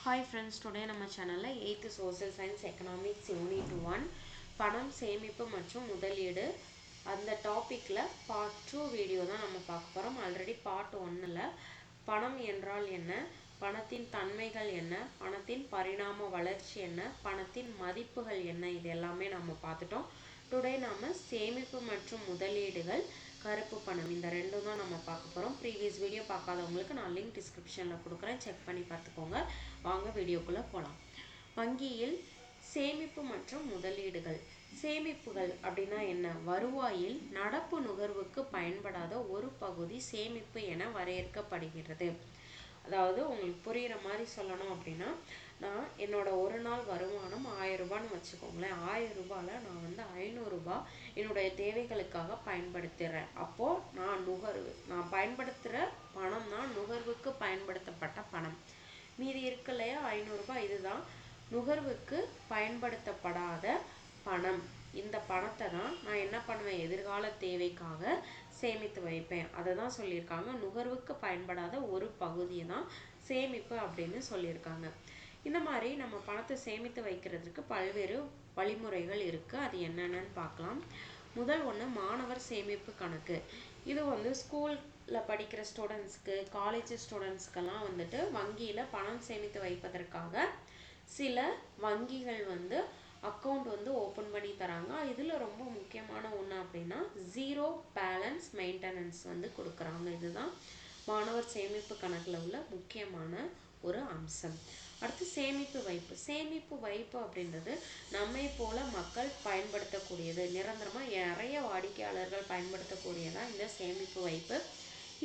Hi friends, today நம்ம சேனல்ல 8th Social Science Economics Unit 1 பணம் சேமிப்பு மற்றும் முதலீடு அந்த டாபிக்ல பார்ட் 2 வீடியோ தான் நம்ம பார்க்க போறோம். ஆல்ரெடி பார்ட் 1ல பணம் என்றால் என்ன, பணத்தின் தன்மைகள் என்ன, பணத்தின் பரிணாம வளர்ச்சி என்ன, பணத்தின் மதிப்புகள் என்ன, இது எல்லாமே நம்ம பார்த்துட்டோம். டுடே நாம சேமிப்பு மற்றும் முதலீடுகள், கருப்பு பணம், இந்த ரெண்டும் தான் நம்ம பார்க்க போறோம். ப்ரீவியஸ் வீடியோ பார்க்காதவங்களுக்கு நான் லிங்க் டிஸ்கிரிப்ஷன்ல கொடுக்குறேன், செக் பண்ணி பார்த்துக்கோங்க. வாங்க வீடியோக்குள்ள போலாம். வங்கியில் சேமிப்பு மற்றும் முதலீடுகள். சேமிப்புகள் அப்படின்னா என்ன? வருவாயில் நடப்பு நுகர்வுக்கு பயன்படாத ஒரு பகுதி சேமிப்பு என வரையறுக்கப்படுகிறது. அதாவது உங்களுக்கு புரியுற மாதிரி சொல்லணும் அப்படின்னா, நான் என்னோட ஒரு நாள் வருமானம் 1000 ரூபான்னு வச்சுக்கோங்களேன். 1000 ரூபாயில் நான் 500 ரூபாய் என்னுடைய தேவைகளுக்காக பயன்படுத்துகிறேன். அப்போது நான் பயன்படுத்துகிற பணம் தான் நுகர்வுக்கு பயன்படுத்தப்பட்ட பணம். மீதி இருக்கு இல்லையா 500 ரூபாய், இதுதான் நுகர்வுக்கு பயன்படுத்தப்படாத பணம். இந்த பணத்தை தான் நான் என்ன பண்ணுவேன், எதிர்கால தேவைக்காக சேமித்து வைப்பேன். அதை தான் சொல்லியிருக்காங்க. நுகர்வுக்கு பயன்படாத ஒரு பகுதியை தான் சேமிப்பு அப்படின்னு சொல்லியிருக்காங்க. இந்த மாதிரி நம்ம பணத்தை சேமித்து வைக்கிறதுக்கு பல்வேறு வழிமுறைகள் இருக்குது. அது என்னென்னு பார்க்கலாம். முதல் ஒன்று மாணவர் சேமிப்பு கணக்கு. இது ஸ்கூலில் படிக்கிற ஸ்டூடெண்ட்ஸ்க்கு, காலேஜ் ஸ்டூடெண்ட்ஸ்க்கெல்லாம் வங்கியில் பணம் சேமித்து வைப்பதற்காக சில வங்கிகள் அக்கௌண்ட் ஓப்பன் பண்ணி தராங்க. இதில் ரொம்ப முக்கியமான ஒன்று அப்படின்னா ஜீரோ பேலன்ஸ் மெயின்டெனன்ஸ் கொடுக்குறாங்க. இதுதான் மாணவர் சேமிப்பு கணக்கில் உள்ள முக்கியமான ஒரு அம்சம். அடுத்து சேமிப்பு வைப்பு. சேமிப்பு வைப்பு அப்படின்றது நம்மை போல மக்கள் பயன்படுத்தக்கூடியது, நிரந்தரமாக நிறைய வாடிக்கையாளர்கள் பயன்படுத்தக்கூடியதான் இந்த சேமிப்பு வைப்பு.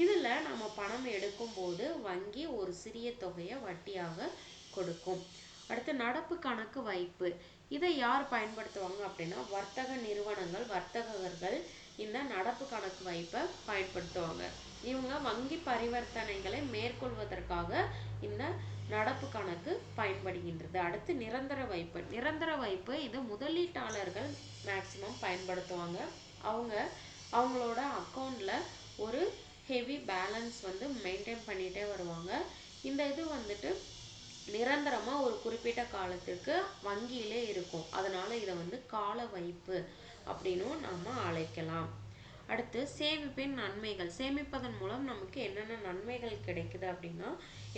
இதில் நம்ம பணம் எடுக்கும் போது வங்கி ஒரு சிறிய தொகையை வட்டியாக கொடுக்கும். அடுத்து நடப்பு கணக்கு வைப்பு. இதை யார் பயன்படுத்துவாங்க அப்படின்னா வர்த்தக நிறுவனங்கள், வர்த்தகர்கள் இந்த நடப்பு கணக்கு வைப்பை பயன்படுத்துவாங்க. இவங்க வங்கி பரிவர்த்தனைகளை மேற்கொள்வதற்காக இந்த நடப்பு கணக்கு பயன்படுகின்றது. அடுத்து நிரந்தர வைப்பு. நிரந்தர வைப்பு இது முதலீட்டாளர்கள் மேக்சிமம் பயன்படுத்துவாங்க. அவங்களோட அக்கௌண்ட்ல ஒரு ஹெவி பேலன்ஸ் மெயின்டைன் பண்ணிட்டே வருவாங்க. இந்த இது நிரந்தரமாக ஒரு குறிப்பிட்ட காலத்திற்கு வங்கியிலே இருக்கும். அதனால இதை கால வைப்பு அப்படின்னும் நம்ம அழைக்கலாம். அடுத்து சேமிப்பின் நன்மைகள். சேமிப்பதன் மூலம் நமக்கு என்னென்ன நன்மைகள் கிடைக்குது அப்படின்னா,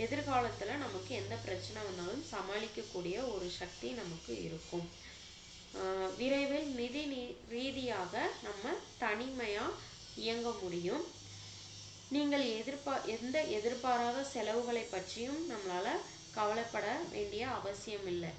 எதிர்காலத்தில் நமக்கு எந்த பிரச்சனை வந்தாலும் சமாளிக்கக்கூடிய ஒரு சக்தி நமக்கு இருக்கும். விரைவில் நிதி ரீதியாக நம்ம தனிமையாக இயங்க முடியும். நீங்கள் எந்த எதிர்பாராத செலவுகளை பற்றியும் நம்மளால் கவலைப்பட வேண்டிய அவசியம் இல்லை.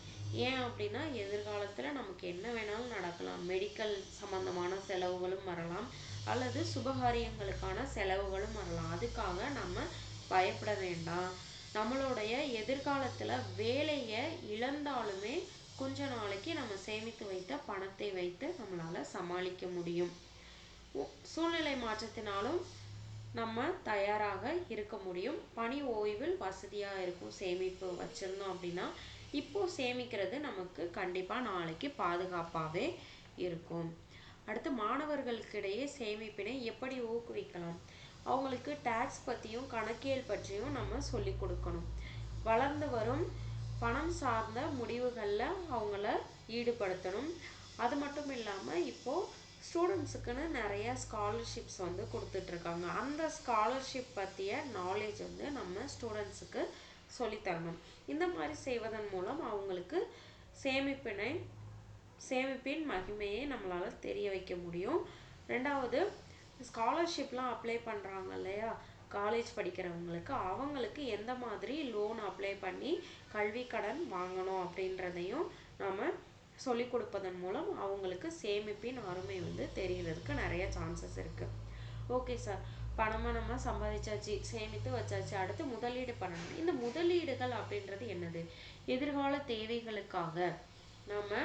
ஏன் அப்படின்னா எதிர்காலத்தில் நமக்கு என்ன வேணாலும் நடக்கலாம். மெடிக்கல் சம்பந்தமான செலவுகளும் வரலாம், அல்லது சுபகாரியங்களுக்கான செலவுகளும் வரலாம். அதுக்காக நம்ம பயப்பட வேண்டாம். நம்மளுடைய எதிர்காலத்தில் வேலையை இழந்தாலுமே கொஞ்ச நாளைக்கு நம்ம சேமித்து வைத்த பணத்தை வைத்து நம்மளால் சமாளிக்க முடியும். சூழ்நிலை மாற்றத்தினாலும் நம்ம தயாராக இருக்க முடியும். பணி ஓய்வில் வசதியாக இருக்கும் சேமிப்பு வச்சிருந்தோம் அப்படின்னா. இப்போ சேமிக்கிறது நமக்கு கண்டிப்பாக நாளைக்கு பாதுகாப்பாகவே இருக்கும். அடுத்து மாணவர்களுக்கிடையே சேமிப்பினை எப்படி ஊக்குவிக்கலாம். அவங்களுக்கு டேக்ஸ் பற்றியும் கணக்கியல் பற்றியும் நம்ம சொல்லி கொடுக்கணும். வளர்ந்து வரும் பணம் சார்ந்த முடிவுகளில் அவங்கள ஈடுபடுத்தணும். அது மட்டும் இல்லாமல் இப்போது ஸ்டூடெண்ட்ஸுக்குன்னு நிறைய ஸ்காலர்ஷிப்ஸ் கொடுத்துட்ருக்காங்க. அந்த ஸ்காலர்ஷிப் பற்றிய நாலேஜ் நம்ம ஸ்டூடெண்ட்ஸுக்கு சொல்லித்தரணும். இந்த மாதிரி செய்வதன் மூலம் அவங்களுக்கு சேமிப்பின் மகிமையை நம்மளால் தெரிய வைக்க முடியும். ரெண்டாவது, ஸ்காலர்ஷிப்லாம் அப்ளை பண்ணுறாங்க இல்லையா காலேஜ் படிக்கிறவங்களுக்கு, அவங்களுக்கு எந்த மாதிரி லோன் அப்ளை பண்ணி கல்வி கடன் வாங்கணும் அப்படின்றதையும் நம்ம சொல்லிக் கொடுப்பதன் மூலம் அவங்களுக்கு சேமிப்பின் அருமை தெரியறதுக்கு நிறைய சான்சஸ் இருக்குது. ஓகே சார், பணமாக நம்ம சம்பாதிச்சாச்சு, சேமித்து வச்சாச்சு, அடுத்து முதலீடு பண்ணணும். இந்த முதலீடுகள் அப்படின்றது என்னது? எதிர்கால தேவைகளுக்காக நம்ம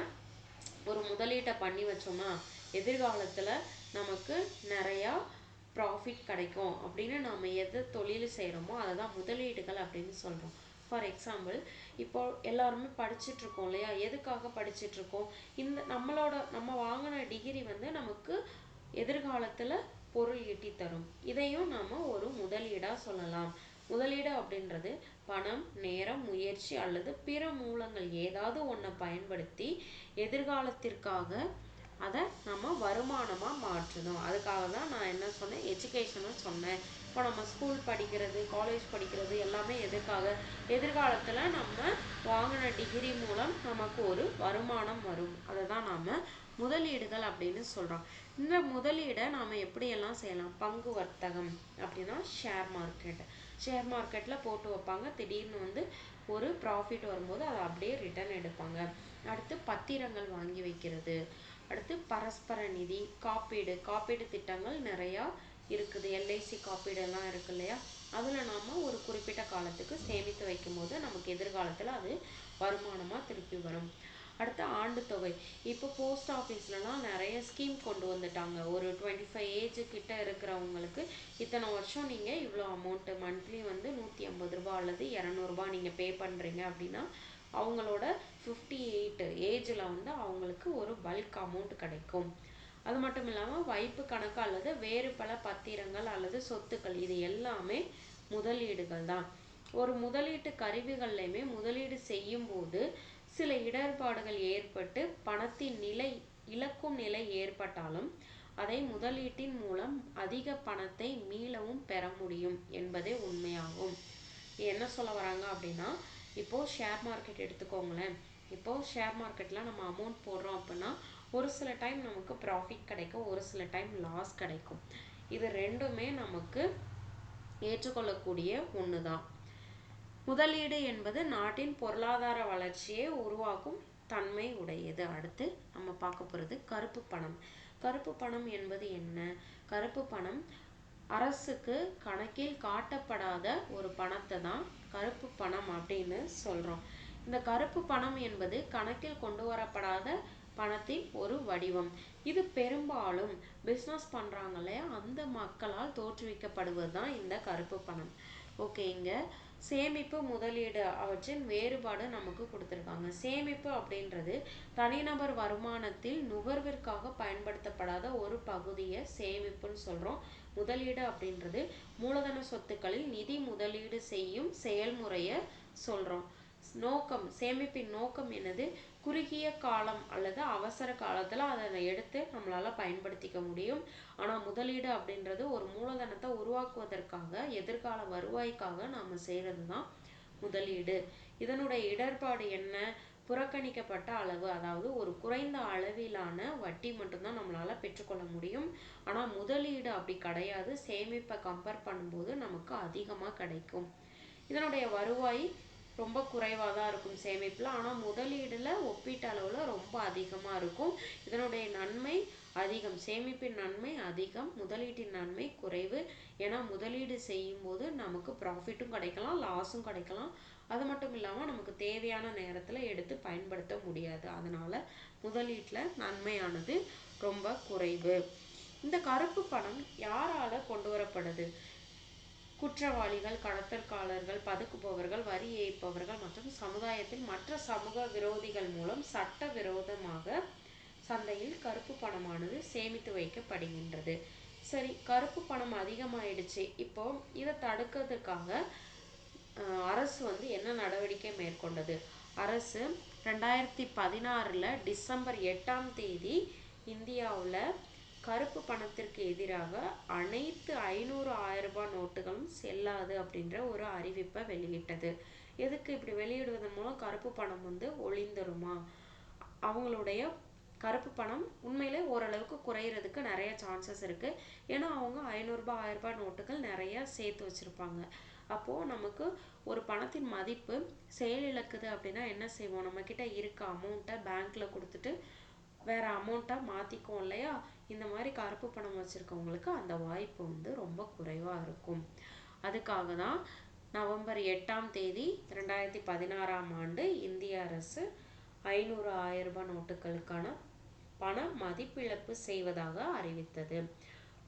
ஒரு முதலீட்டை பண்ணி வச்சோம்னா எதிர்காலத்தில் நமக்கு நிறையா ப்ராஃபிட் கிடைக்கும் அப்படின்னு நம்ம எது தொழில் செய்கிறோமோ அதை தான் முதலீடுகள் அப்படின்னு சொல்கிறோம். ஃபார் எக்ஸாம்பிள், இப்போ எல்லாருமே படிச்சுட்ருக்கோம் இல்லையா, எதுக்காக படிச்சுட்ருக்கோம்? நம்ம வாங்கின டிகிரி நமக்கு எதிர்காலத்தில் பொருள் ஈட்டி தரும். இதையும் நாம் ஒரு முதலீடாக சொல்லலாம். முதலீடு அப்படின்றது பணம், நேரம், முயற்சி அல்லது பிற மூலங்கள் ஏதாவது ஒன்றை பயன்படுத்தி எதிர்காலத்திற்காக அதை நம்ம வருமானமாக மாற்றணும். அதுக்காக தான் நான் என்ன சொன்னேன், எஜுகேஷனும் சொன்னேன். இப்போ நம்ம ஸ்கூல் படிக்கிறது, காலேஜ் படிக்கிறது எல்லாமே எதுக்காக, எதிர்காலத்தில் நம்ம வாங்கின டிகிரி மூலம் நமக்கு ஒரு வருமானம் வரும். அதை தான் நாம் முதலீடுகள் அப்படின்னு சொல்கிறோம். இந்த முதலீடை நாம் எப்படியெல்லாம் செய்யலாம்? பங்கு வர்த்தகம் அப்படின்னா ஷேர் மார்க்கெட்டில் போட்டு வைப்பாங்க. திடீர்னு ஒரு ப்ராஃபிட் வரும்போது அதை அப்படியே ரிட்டர்ன் எடுப்பாங்க. அடுத்து பத்திரங்கள் வாங்கி வைக்கிறது. அடுத்து பரஸ்பர நிதி, காப்பீடு திட்டங்கள் நிறையா இருக்குது. எல்ஐசி காப்பீடெல்லாம் இருக்கு இல்லையா, அதில் நாம் ஒரு குறிப்பிட்ட காலத்துக்கு சேமித்து வைக்கும்போது நமக்கு எதிர்காலத்தில் அது வருமானமாக திருப்பி வரும். அடுத்து ஆண்டு தொகை. இப்போ போஸ்ட் ஆஃபீஸ்லலாம் நிறைய ஸ்கீம் கொண்டு வந்துட்டாங்க. ஒரு 25 ஏஜ் கிட்ட இருக்கிறவங்களுக்கு இத்தனை வருஷம் நீங்கள் இவ்வளோ அமௌண்ட்டு மந்த்லி 150 ரூபா அல்லது 200 ரூபா நீங்கள் பே பண்ணுறீங்க அப்படின்னா அவங்களோட 58 ஏஜில் அவங்களுக்கு ஒரு பல்க் அமௌண்ட் கிடைக்கும். அது மட்டும் இல்லாமல் வைப்பு கணக்கு அல்லது வேறு பல பத்திரங்கள் அல்லது சொத்துக்கள், இது எல்லாமே முதலீடுகள் தான். ஒரு முதலீட்டு கருவிகள்லையுமே முதலீடு செய்யும் போது சில இடர்பாடுகள் ஏற்பட்டு பணத்தின் இழக்கும் நிலை ஏற்பட்டாலும் அதை முதலீட்டின் மூலம் அதிக பணத்தை மீளவும் பெற முடியும் என்பதே உண்மையாகும். என்ன சொல்ல வராங்க அப்படின்னா, இப்போது ஷேர் மார்க்கெட் எடுத்துக்கோங்களேன். இப்போது ஷேர் மார்க்கெட்டில் நம்ம அமௌண்ட் போடுறோம் அப்படின்னா ஒரு சில டைம் நமக்கு ப்ராஃபிட் கிடைக்கும், ஒரு சில டைம் லாஸ் கிடைக்கும். இது ரெண்டுமே நமக்கு ஏற்றுக்கொள்ளக்கூடிய ஒன்று தான். முதலீடு என்பது நாட்டின் பொருளாதார வளர்ச்சியை உருவாக்கும் தன்மை உடையது. அடுத்து நம்ம பார்க்க போகிறது கருப்பு பணம். கருப்பு பணம் என்பது என்ன? கருப்பு பணம் அரசுக்கு கணக்கில் காட்டப்படாத ஒரு பணத்தை தான் கருப்பு பணம் அப்படின்னு சொல்கிறோம். இந்த கருப்பு பணம் என்பது கணக்கில் கொண்டு வரப்படாத பணத்தின் ஒரு வடிவம். இது பெரும்பாலும் பிஸ்னஸ் பண்ணுறாங்க இல்லையா, அந்த மக்களால் தோற்றுவிக்கப்படுவது தான் இந்த கருப்பு பணம். ஓகே, இங்கே சேமிப்பு, முதலீடு அவற்றின் வேறுபாடு நமக்கு கொடுத்துருக்காங்க. சேமிப்பு அப்படின்றது தனிநபர் வருமானத்தில் நுகர்விற்காக பயன்படுத்தப்படாத ஒரு பகுதியை சேமிப்புன்னு சொல்கிறோம். முதலீடு அப்படின்றது மூலதன சொத்துக்களில் நிதி முதலீடு செய்யும் செயல்முறையை சொல்கிறோம். சேமிப்பின் நோக்கம் என்னது? குறுகிய காலம் அல்லது அவசர காலத்தில் அதை எடுத்து நம்மளால் பயன்படுத்திக்க முடியும். ஆனால் முதலீடு அப்படின்றது ஒரு மூலதனத்தை உருவாக்குவதற்காக, எதிர்கால வருவாய்க்காக நாம் செய்கிறது தான் முதலீடு. இதனுடைய இடர்பாடு என்ன? புறக்கணிக்கப்பட்ட அளவு, அதாவது ஒரு குறைந்த அளவிலான வட்டி மட்டும்தான் நம்மளால் பெற்றுக்கொள்ள முடியும். ஆனால் முதலீடு அப்படி கிடையாது. சேமிப்பை கம்பேர் பண்ணும்போது நமக்கு அதிகமாக கிடைக்கும். இதனுடைய வருவாய் ரொம்ப குறைவாக தான் இருக்கும் சேமிப்பில். ஆனால் முதலீடில் ஒப்பீட்டு அளவில் ரொம்ப அதிகமாக இருக்கும். இதனுடைய நன்மை அதிகம். சேமிப்பின் நன்மை அதிகம், முதலீட்டின் நன்மை குறைவு. ஏன்னா முதலீடு செய்யும் போது நமக்கு ப்ராஃபிட்டும் கிடைக்கலாம், லாஸும் கிடைக்கலாம். அது மட்டும் இல்லாமல் நமக்கு தேவையான நேரத்தில் எடுத்து பயன்படுத்த முடியாது. அதனால் முதலீட்டில் நன்மையானது ரொம்ப குறைவு. இந்த கருப்பு பணம் யாரால் கொண்டு வரப்படுது? குற்றவாளிகள், கடத்தல்காரர்கள், பதுக்குபவர்கள், வரி ஏய்ப்பவர்கள் மற்றும் சமுதாயத்தில் மற்ற சமூக விரோதிகள் மூலம் சட்ட விரோதமாக சந்தையில் கருப்பு பணமானது சேமித்து வைக்கப்படுகின்றது. சரி, கருப்பு பணம் அதிகமாயிடுச்சு. இப்போ இதை தடுக்கிறதுக்காக அரசு என்ன நடவடிக்கை மேற்கொண்டது? அரசு 2016 டிசம்பர் 8 இந்தியாவில் கருப்பு பணத்திற்கு எதிராக அனைத்து 500, 1000 ரூபாய் நோட்டுகளும் செல்லாது அப்படின்ற ஒரு அறிவிப்பை வெளியிட்டது. எதுக்கு இப்படி வெளியிடுவதன் மூலம் கருப்பு பணம் ஒளிந்துருமா? அவங்களுடைய கருப்பு பணம் உண்மையிலே ஓரளவுக்கு குறையிறதுக்கு நிறைய சான்சஸ் இருக்குது. ஏன்னா அவங்க 500 ரூபாய், 1000 ரூபாய் நோட்டுகள் நிறையா சேர்த்து வச்சுருப்பாங்க. அப்போது நமக்கு ஒரு பணத்தின் மதிப்பு செயலிழக்குது அப்படின்னா என்ன செய்வோம்? நம்மக்கிட்ட இருக்க அமௌண்ட்டை பேங்க்கில் கொடுத்துட்டு வேறு அமௌண்ட்டாக மாற்றிக்குவோம் இல்லையா? இந்த மாதிரி கருப்பு பணம் வச்சுருக்கவங்களுக்கு அந்த வாய்ப்பு ரொம்ப குறைவாக இருக்கும். அதுக்காக தான் நவம்பர் 8 2016 இந்திய அரசு 500, 1000 ரூபாய் நோட்டுகளுக்கான பண மதிப்பிழப்பு செய்வதாக அறிவித்தது.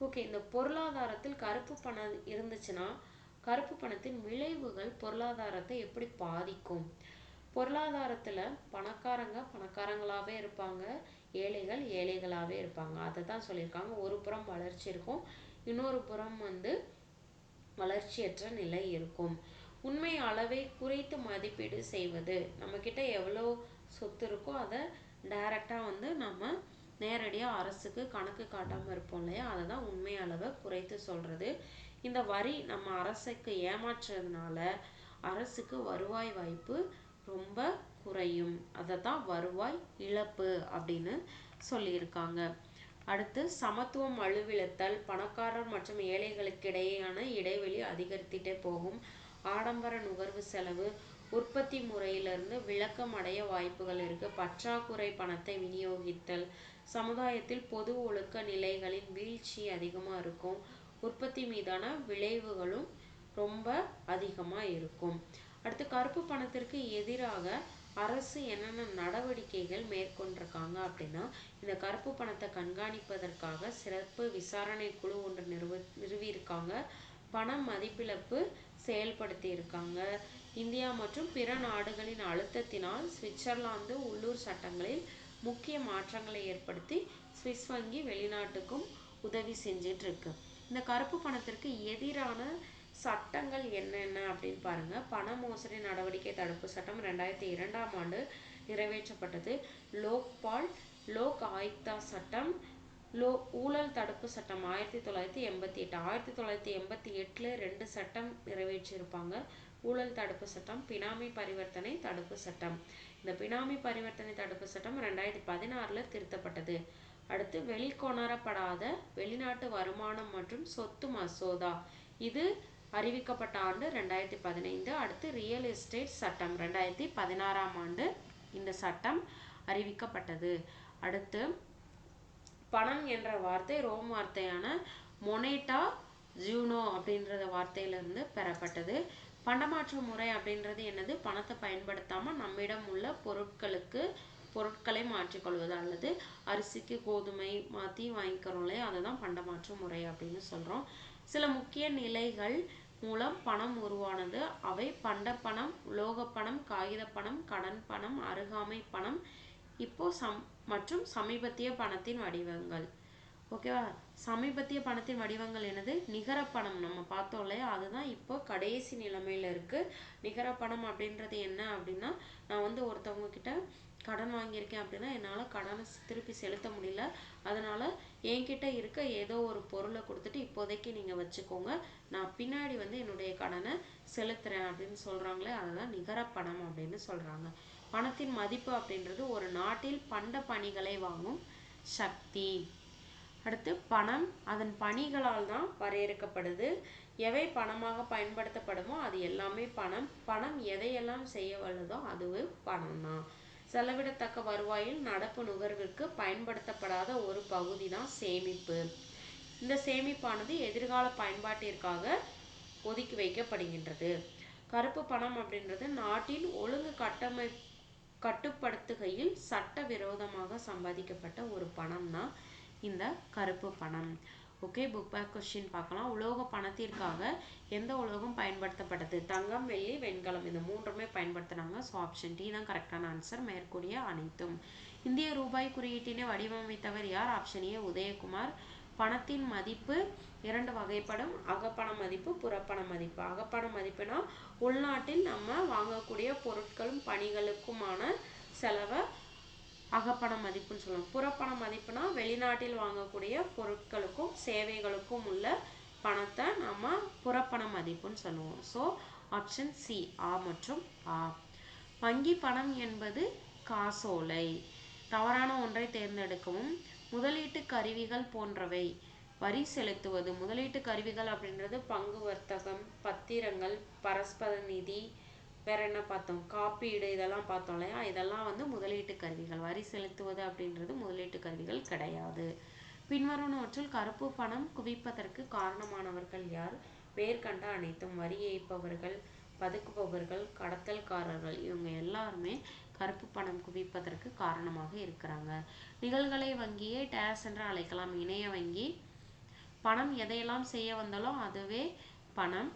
ஓகே, இந்த பொருளாதாரத்தில் கருப்பு பணம் இருந்துச்சுன்னா கருப்பு பணத்தின் விளைவுகள் பொருளாதாரத்தை எப்படி பாதிக்கும்? பொருளாதாரத்தில் பணக்காரங்க பணக்காரங்களாகவே இருப்பாங்க, ஏழைகள் ஏழைகளாகவே இருப்பாங்க. அதை தான் சொல்லியிருக்காங்க. ஒரு புறம் வளர்ச்சி இருக்கும், இன்னொரு புறம் வளர்ச்சியற்ற நிலை இருக்கும். உண்மை அளவை குறைத்து மதிப்பீடு செய்வது, நம்ம கிட்ட எவ்வளோ சொத்து இருக்கோ அதை டைரக்டாக வந்து நம்ம நேரடியாக அரசுக்கு கணக்கு காட்டாமல் இருப்போம் இல்லையா, அதை தான் உண்மை அளவை குறைத்து சொல்கிறது. இந்த வரி நம்ம அரசுக்கு ஏமாற்றுறதுனால அரசுக்கு வருவாய் வாய்ப்பு ரொம்ப குறையும். அதை தான் வருவாய் இழப்பு அப்படின்னு சொல்லியிருக்காங்க. அடுத்து சமத்துவம் வலுவிழத்தல், பணக்காரர் மற்றும் ஏழைகளுக்கு இடையேயான இடைவெளி அதிகரித்துட்டே போகும். ஆடம்பர நுகர்வு செலவு, உற்பத்தி முறையிலிருந்து விலக்கம் அடைய வாய்ப்புகள் இருக்கு. பற்றாக்குறை பணத்தை விநியோகித்தல், சமுதாயத்தில் பொது ஒழுக்க நிலைகளின் வீழ்ச்சி அதிகமாக இருக்கும். உற்பத்தி மீதான விளைவுகளும் ரொம்ப அதிகமாக இருக்கும். அடுத்து கருப்பு பணத்திற்கு எதிராக அரசு என்னென்ன நடவடிக்கைகள் மேற்கொண்டிருக்காங்க அப்படின்னா, இந்த கருப்பு பணத்தை கண்காணிப்பதற்காக சிறப்பு விசாரணை குழு ஒன்று நிறுவியிருக்காங்க. பண மதிப்பிழப்பு செயல்படுத்தி இருக்காங்க. இந்தியா மற்றும் பிற நாடுகளின் அழுத்தத்தினால் சுவிட்சர்லாந்து உள்ளூர் சட்டங்களில் முக்கிய மாற்றங்களை ஏற்படுத்தி சுவிஸ் வங்கி வெளிநாட்டுக்கும் உதவி செஞ்சிட்டு இருக்கு. இந்த கருப்பு பணத்திற்கு எதிரான சட்டங்கள் என்னென்ன அப்படின்னு பாருங்க. பண மோசடி நடவடிக்கை தடுப்பு சட்டம் 2002ஆம் ஆண்டு நிறைவேற்றப்பட்டது. லோக் ஆயுக்தா சட்டம், ஊழல் தடுப்பு சட்டம் 1988. 1988ல் 2 சட்டம் நிறைவேற்றியிருப்பாங்க. ஊழல் தடுப்பு சட்டம், பினாமி பரிவர்த்தனை தடுப்பு சட்டம். இந்த பினாமி பரிவர்த்தனை தடுப்பு சட்டம் 2016ல் திருத்தப்பட்டது. அடுத்து வெளிக்கொணரப்படாத வெளிநாட்டு வருமானம் மற்றும் சொத்து மசோதா, இது அறிவிக்கப்பட்ட ஆண்டு 2015. அடுத்து ரியல் எஸ்டேட் சட்டம் 2016ஆம் ஆண்டு இந்த சட்டம் அறிவிக்கப்பட்டது. அடுத்து பணம் என்ற வார்த்தை ரோம் வார்த்தையான மொனேட்டா ஜூனோ அப்படின்ற வார்த்தையிலிருந்து பெறப்பட்டது. பண்டமாற்று முறை அப்படின்றது என்னது? பணத்தை பயன்படுத்தாமல் நம்மிடம் உள்ள பொருட்களை மாற்றிக்கொள்வது, அல்லது அரிசிக்கு கோதுமை மாற்றி வாங்கிக்கிறோம் இல்லையா, அதை தான் பண்டமாற்று முறை அப்படின்னு சொல்கிறோம். சில முக்கிய நிலைகள் மூலம் பணம் உருவானது. அவை பண்டப்பணம், உலோகப்பணம், காகிதப்பணம், கடன் பணம், அருகாமை பணம், மற்றும் சமீபத்திய பணத்தின் வடிவங்கள். ஓகேவா? சமீபத்திய பணத்தின் வடிவங்கள் என்னது? நிகர பணம் நம்ம பார்த்தோம் இல்லையா, அதுதான் இப்போ கடைசி நிலைமையில இருக்கு. நிகர பணம் அப்படின்றது என்ன அப்படின்னா, நான் வந்து ஒருத்தவங்க கிட்ட கடன் வாங்கியிருக்கேன் அப்படின்னா என்னால் கடனை திருப்பி செலுத்த முடியல, அதனால என்கிட்ட இருக்க ஏதோ ஒரு பொருளை கொடுத்துட்டு இப்போதைக்கு நீங்கள் வச்சுக்கோங்க, நான் பின்னாடி வந்து என்னுடைய கடனை செலுத்துறேன் அப்படின்னு சொல்கிறாங்களே, அதுதான் நிகர பணம் அப்படின்னு சொல்கிறாங்க. பணத்தின் மதிப்பு அப்படின்றது ஒரு நாட்டில் பண்ட பணிகளை வாங்கும் சக்தி. அடுத்து பணம் அதன் பணிகளால் தான் வரையறுக்கப்படுது. எவை பணமாக பயன்படுத்தப்படுமோ அது எல்லாமே பணம். பணம் எதையெல்லாம் செய்ய வல்லதோ அதுவே பணம் தான். செலவிடத்தக்க வருவாயில் நடப்பு நுகர்விற்கு பயன்படுத்தப்படாத ஒரு பகுதி தான் சேமிப்பு. இந்த சேமிப்பானது எதிர்கால பயன்பாட்டிற்காக ஒதுக்கி வைக்கப்படுகின்றது. கருப்பு பணம் அப்படின்றது நாட்டின் ஒழுங்கு கட்டுப்படுத்துகையில் சட்ட விரோதமாக சம்பாதிக்கப்பட்ட ஒரு பணம் தான் இந்த கருப்பு பணம். ஓகே, புக் பேக் கொஸ்டின் பார்க்கலாம். உலோக பணத்திற்காக எந்த உலோகம் பயன்படுத்தப்பட்டது? தங்கம், வெள்ளி, வெண்கலம், இந்த மூன்றுமே பயன்படுத்தினாங்க. ஸோ ஆப்ஷன் டி தான் கரெக்டான ஆன்சர், மேற்கூறிய அனைத்தும். இந்திய ரூபாய் குறியீட்டினை வடிவமைத்தவர் யார்? Option A Udayakumar. பணத்தின் மதிப்பு 2 வகைப்படும். அகப்பண மதிப்பு, புறப்பண மதிப்பு. அகப்பண மதிப்புனா உள்நாட்டில் நம்ம வாங்கக்கூடிய பொருட்களும் பணிகளுக்குமான செலவை அகப்பண மதிப்புன்னு சொல்லுவோம். புறப்பண மதிப்புனா வெளிநாட்டில் வாங்கக்கூடிய பொருட்களுக்கும் சேவைகளுக்கும் உள்ள பணத்தை நம்ம புறப்பண மதிப்புன்னு சொல்லுவோம். ஸோ ஆப்ஷன் சி, ஆ மற்றும் ஆ. வங்கி பணம் என்பது காசோலை. தவறான ஒன்றை தேர்ந்தெடுக்கவும். முதலீட்டு கருவிகள் போன்றவை. வரி செலுத்துவது. முதலீட்டு கருவிகள் அப்படின்றது பங்கு வர்த்தகம், பத்திரங்கள், பரஸ்பர நிதி, வேற என்ன பார்த்தோம்? காப்பீடு, இதெல்லாம் பார்த்தோம் இல்லையா, இதெல்லாம் வந்து முதலீட்டு கருவிகள். வரி செலுத்துவது அப்படின்றது முதலீட்டு கருவிகள் கிடையாது. பின்வருவனவற்றில் கருப்பு பணம் குவிப்பதற்கு காரணமானவர்கள் யார்? மேற்கண்ட அனைத்தும். வரி ஏய்ப்பவர்கள், பதுக்குபவர்கள், கடத்தல்காரர்கள், இவங்க எல்லாருமே கருப்பு பணம் குவிப்பதற்கு காரணமாக இருக்கிறாங்க. நிகழ்கலை வங்கியை டேஸ் என்று அழைக்கலாம். இணைய வங்கி. பணம் எதையெல்லாம் செய்ய வந்தாலும் அதுவே பணம்.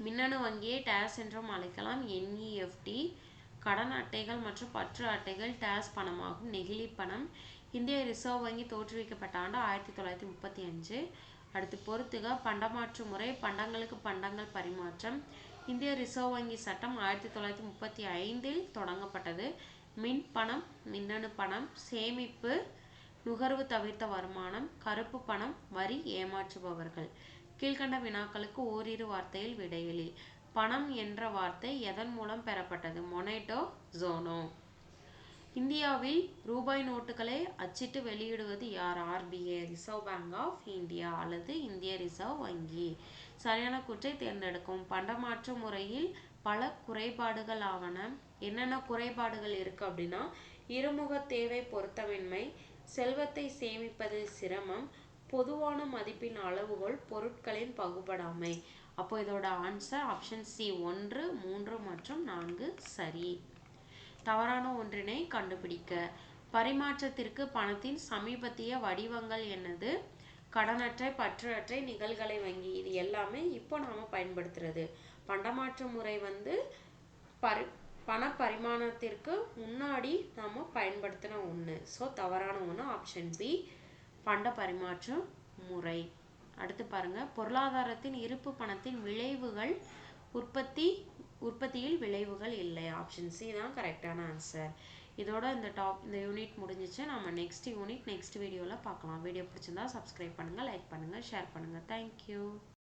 மின்னணு வங்கியை டேஸ் என்றும் அழைக்கலாம். NEFT. கடன் அட்டைகள் மற்றும் பற்று அட்டைகள் டேஸ் பணமாகும். நெகிழி பணம். இந்திய ரிசர்வ் வங்கி தோற்றுவிக்கப்பட்ட ஆண்டு 1935. அடுத்து பொறுத்துக. பண்டமாற்று முறை, பண்டங்களுக்கு பண்டங்கள் பரிமாற்றம். இந்திய ரிசர்வ் வங்கி சட்டம் 1935 தொடங்கப்பட்டது. மின் பணம், மின்னணு பணம், சேமிப்பு, நுகர்வு தவிர்த்த வருமானம், கருப்பு பணம், வரி ஏமாற்றுபவர்கள். கீழ்கண்ட வினாக்களுக்கு ஓரிரு வார்த்தையில் விடையளி. பணம் என்ற வார்த்தை எதன் மூலம் பெறப்பட்டது? மொனேட்டோ ஜோனோ. இந்தியாவில் ரூபாய் நோட்டுகளை அச்சிட்டு வெளியிடுவது யார்? RBI, reserve bank of India அல்லது இந்திய ரிசர்வ் வங்கி. சரியான கூற்றை தேர்ந்தெடுக்கும். பண்டமாற்று முறையில் பல குறைபாடுகள் ஆவன. என்னென்ன குறைபாடுகள் இருக்கு அப்படின்னா, இருமுக தேவை பொருத்தமின்மை, செல்வத்தை சேமிப்பது சிரமம், பொதுவான மதிப்பின் அளவுகோல், பொருட்களின் பகுபடாமை. அப்போ இதோட ஆன்சர் ஆப்ஷன் சி 1, 3 மற்றும் 4 சரி. தவறான ஒன்றினை கண்டுபிடிக்க. பரிமாற்றத்திற்கு பணத்தின் சமீபத்திய வடிவங்கள் என்னது? கடனற்றை, பற்று அற்றை, நிகழ்கலை வங்கி. இது எல்லாமே இப்போ நாம பயன்படுத்துறது. பண்டமாற்று முறை பண பரிமாணத்திற்கு முன்னாடி நாம பயன்படுத்தின ஒன்று. ஸோ தவறான ஒன்று ஆப்ஷன் பி பண்ட பரிமாற்று முறை. அடுத்து பாருங்க. பொருளாதாரத்தின் இருப்பு பணத்தின் விளைவுகள் உற்பத்தியில் விளைவுகள் இல்லை. ஆப்ஷன் சி தான் கரெக்டான ஆன்சர். இதோட இந்த யூனிட் முடிஞ்சிச்சு. நம்ம நெக்ஸ்ட் யூனிட் நெக்ஸ்ட் வீடியோவில் பார்க்கலாம். வீடியோ பிடிச்சிருந்தா சப்ஸ்கிரைப் பண்ணுங்கள், லைக் பண்ணுங்கள், ஷேர் பண்ணுங்கள். தேங்க்யூ.